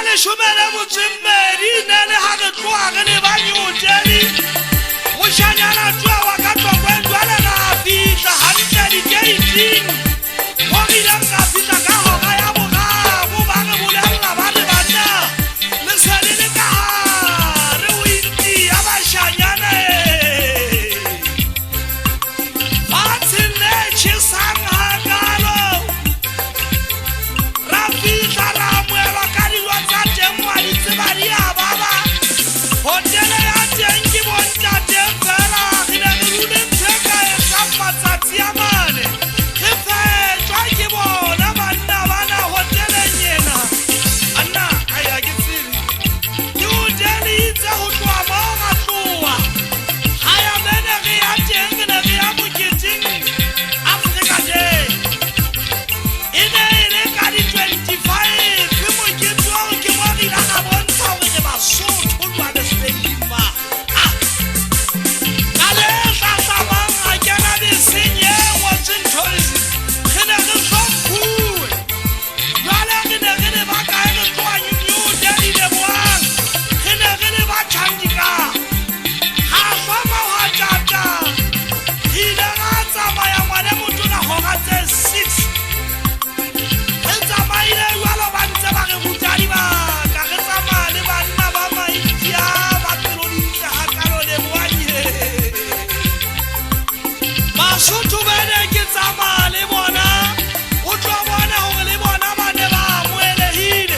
le shumele botsembedi ne le ha re tloa re le banyotjedi moshanyana tloa wa ka tlokwe le ga fihla hantle diketing go ile ka fihla ka hora ya boraro ba re bolella ba re bana le sele le ka re o inti ya bashanyana ba tsile chisang hangalo ra fihla ra moela ka dilo tsa teng wa di tseba di a baba hotele ya teng ke bontate fela re ne re dule theka e ka matsatsi a mane re fetjwa ke bona banna bana hoteleng ena anna aya ke tsiri ke hotele itse ho tloa moo ra tloa haya mene re ya teng ne re ya moketing Africa Day ene ele ka di 25 ke mokete wa ke mo re la ga bontsha hore ke Basotho lwa le Sepedima kale tla tsamang a kena di senye watching tourism re ne re hlomphuwe jwale re ne re le ba kae re tloa New Delhi le boang re ne re le ba Chandika ha hloma wa tata ile ga tsamaya ngwane motona hora tse 6 re tsamaile jwalo ba ntse ba re butadi ba ka re tsamaya le banna ba maitia ba pelo dintle hakalo le boanye Basotho ba ne ke tsamaya le bona o tlo bona hore le bona ba ne ba amohelehile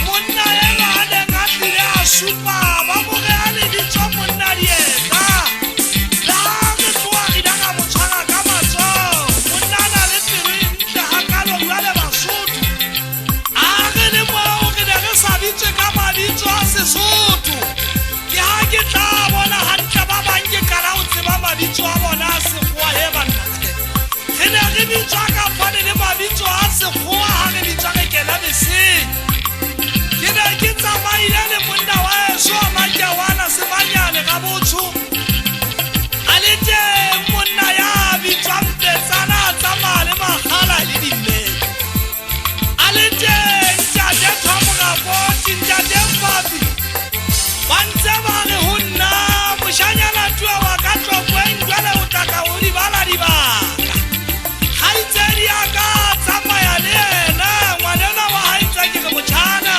monna ena a neng a tlile a supa ba mo re a le ditso monna dieta la re tloa re daga mo tshwara ka matsoho monna a na le pelo e ntle hakalo jwale Basotho a re le moo re ne re sa bitswe ka mabitso a Sesotho ke ha ke tla bona hantle ba bang ke kala ho tseba mabitso a bona a sekgowa he banna re ne re bitswa ka fane le mabitso a sekgowa ha re bitswa re kena beseng ke ne ke tsamaile le monna wa eso a Makiawana Sebanyane ga botsho a le teng monna ya bitswang Petsana a tsamaya le magala le dimmele a le teng Ntate Thomorapoti Ntate Mpapi ba ntse ba re ho nna moshanyana twa wa ka tlokweng jwale o tla ka o di bala dibaka haitsedi ya ka tsamaya le yena ngwanena wa haitsa ke re motjhana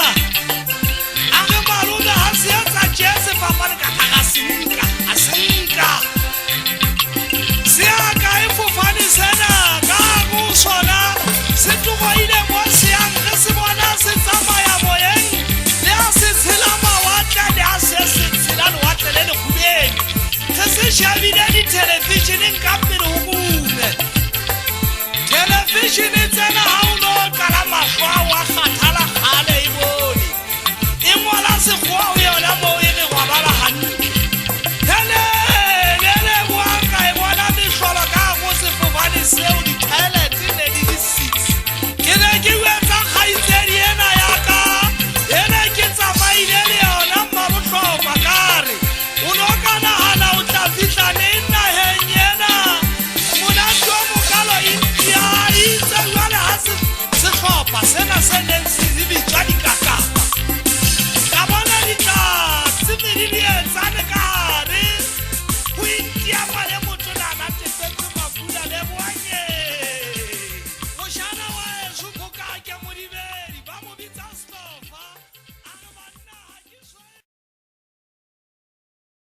a re malome ha se etsa jese fapane ka ga senka a senka se a ka e fofane sena ka go sona se tlogoile mo seang re se bona se tsamaya moyeng le a se tshela mawatle le a se tshela lewatle le lekgubeng re se shabile di-televisioneng ka pele ho bume televisione tsena ha o no kala mahlo a wa kgathala kgale e bone e ngola sekgowa ho yona moo e re gwabala hantle le boang ka e bona mehlolo ka go sefofane seo di-toilet ne di le 6 ke ne ke wetsa kgaitsedi ena ya ka ene ke tsamaile le yona mmabohlokwa kare o no ka nagana o tla fihla neng naheng ena monate wa mokalo India itse jwale ha sehlopha sena se neng se bitswa dikakapa ka bona ditlatsi medi di etsane ka hare ho India ba le motona a natefetse mafula le boanye moshana wa eso phokake modibedi ba mo bitsa Slofa